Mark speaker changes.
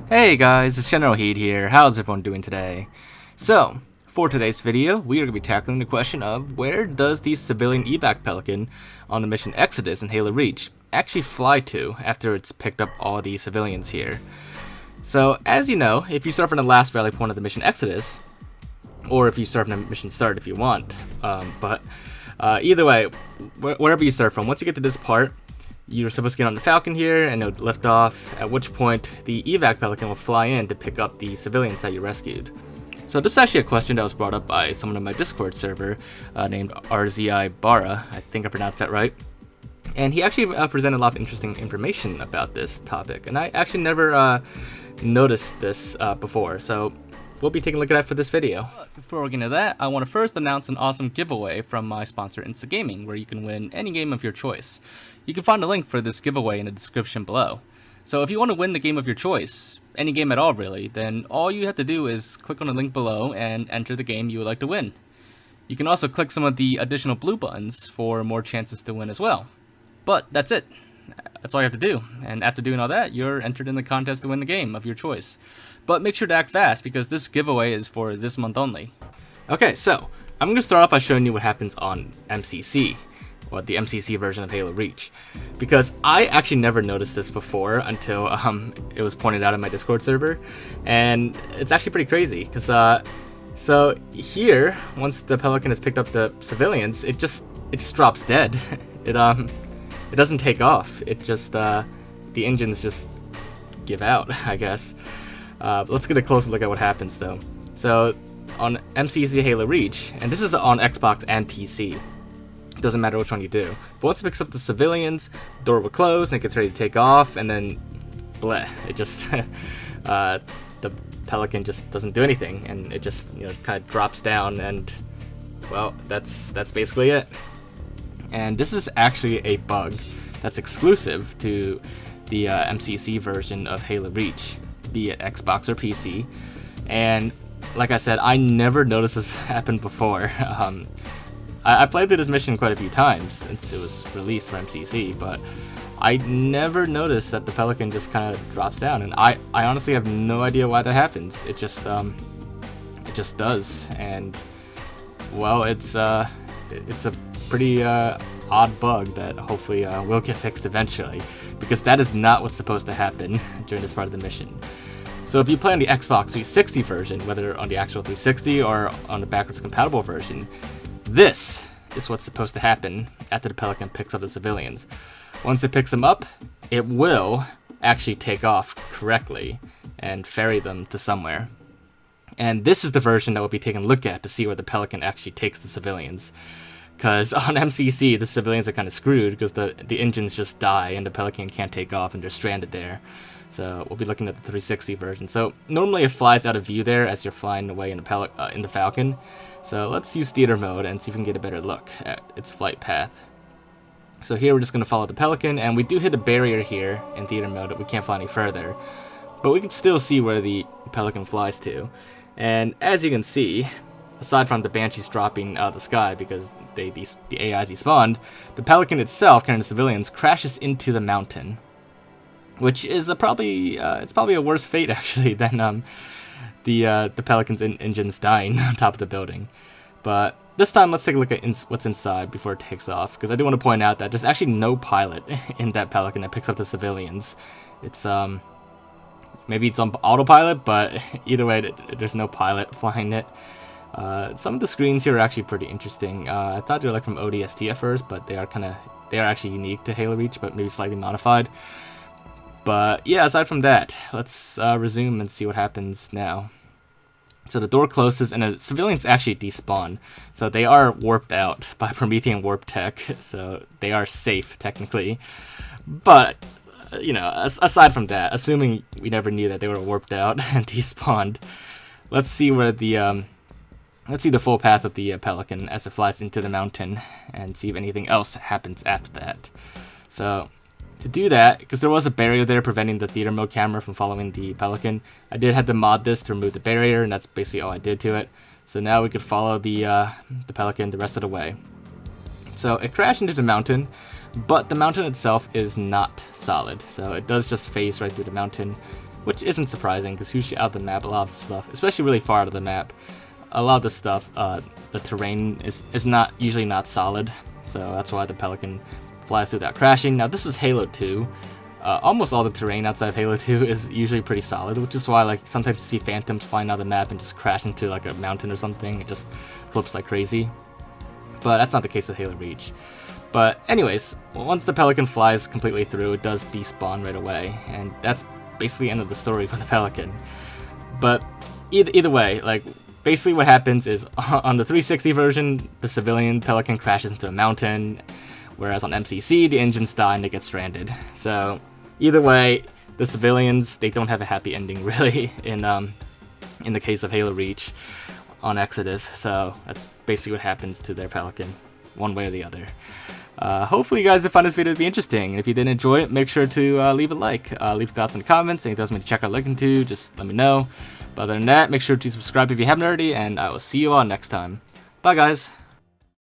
Speaker 1: Hey guys, it's Generalkidd here. How's everyone doing today? So, for today's video, we are going to be tackling the question of where does the civilian evac Pelican on the mission Exodus in Halo Reach actually fly to after it's picked up all the civilians here? So, as you know, if you start from the last rally point of the mission Exodus, or if you start from the mission start if you want, either way, wherever you start from, once you get to this part, you're supposed to get on the Falcon here and it would lift off, at which point the evac Pelican will fly in to pick up the civilians that you rescued. So this is actually a question that was brought up by someone on my Discord server named RZI Bara, I think I pronounced that right. And he actually presented a lot of interesting information about this topic, and I actually never noticed this before, so we'll be taking a look at that for this video. Before we get into that, I want to first announce an awesome giveaway from my sponsor Instagaming, where you can win any game of your choice. You can find a link for this giveaway in the description below. So if you want to win the game of your choice, any game at all really, then all you have to do is click on the link below and enter the game you would like to win. You can also click some of the additional blue buttons for more chances to win as well. But that's it. That's all you have to do, and after doing all that, you're entered in the contest to win the game of your choice. But make sure to act fast, because this giveaway is for this month only. Okay, so I'm going to start off by showing you what happens on MCC, or the MCC version of Halo Reach, because I actually never noticed this before until it was pointed out in my Discord server, and it's actually pretty crazy, because so here, once the Pelican has picked up the civilians, it just drops dead. It doesn't take off. It just, the engines just give out, I guess. Let's get a closer look at what happens, though. So, on MCC Halo Reach, and this is on Xbox and PC, it doesn't matter which one you do. But once it picks up the civilians, the door will close, and it gets ready to take off, and then, bleh, it just, the Pelican just doesn't do anything, and it just, kind of drops down, and, well, that's basically it. And this is actually a bug that's exclusive to the MCC version of Halo Reach, be it Xbox or PC. And like I said, I never noticed this happen before. I played through this mission quite a few times since it was released for MCC, but I never noticed that the Pelican just kind of drops down. And I honestly have no idea why that happens. It just does. And well, it's a pretty odd bug that hopefully will get fixed eventually, because that is not what's supposed to happen during this part of the mission. So if you play on the Xbox 360 version, whether on the actual 360 or on the backwards compatible version, this is what's supposed to happen after the Pelican picks up the civilians. Once it picks them up, it will actually take off correctly and ferry them to somewhere. And this is the version that we'll be taking a look at to see where the Pelican actually takes the civilians. Because on MCC, the civilians are kind of screwed because the engines just die and the Pelican can't take off and they're stranded there. So we'll be looking at the 360 version. So normally it flies out of view there as you're flying away in the Falcon. So let's use theater mode and see if we can get a better look at its flight path. So here we're just going to follow the Pelican, and we do hit a barrier here in theater mode that we can't fly any further. But we can still see where the Pelican flies to. And as you can see, aside from the Banshees dropping out of the sky because the AIs despawned, the Pelican itself, carrying the civilians, crashes into the mountain, which is probably a worse fate actually than the Pelican's engines dying on top of the building. But this time, let's take a look at what's inside before it takes off, because I do want to point out that there's actually no pilot in that Pelican that picks up the civilians. It's maybe it's on autopilot, but either way, there's no pilot flying it. Some of the screens here are actually pretty interesting. I thought they were like from ODST at first, but they are actually unique to Halo Reach, but maybe slightly modified. But yeah, aside from that, let's resume and see what happens now. So the door closes and the civilians actually despawn. So they are warped out by Promethean warp tech, so they are safe technically. But aside from that, assuming we never knew that they were warped out and despawned, let's see where the let's see the full path of the Pelican as it flies into the mountain and see if anything else happens after that. So to do that, because there was a barrier there preventing the theater mode camera from following the Pelican, I did have to mod this to remove the barrier, and that's basically all I did to it. So now we could follow the Pelican the rest of the way. So it crashed into the mountain, but the mountain itself is not solid, so it does just phase right through the mountain, which isn't surprising because who's out of the map, a lot of stuff, especially really far out of the map, a lot of the stuff, the terrain is not usually not solid, so that's why the Pelican flies through without crashing. Now this is Halo 2. Almost all the terrain outside of Halo 2 is usually pretty solid, which is why like sometimes you see phantoms flying out of the map and just crash into like a mountain or something. It just flips like crazy. But that's not the case with Halo Reach. But anyways, once the Pelican flies completely through, it does despawn right away, and that's basically the end of the story for the Pelican. But either way, like basically what happens is on the 360 version, the civilian Pelican crashes into a mountain, whereas on MCC, the engines die and they get stranded. So either way, the civilians, they don't have a happy ending really in the case of Halo Reach on Exodus. So that's basically what happens to their Pelican, one way or the other. Hopefully you guys have found this video to be interesting. If you did enjoy it, make sure to leave a like, leave thoughts in the comments, anything else you want me to check out looking to, just let me know. But other than that, make sure to subscribe if you haven't already, and I will see you all next time. Bye guys!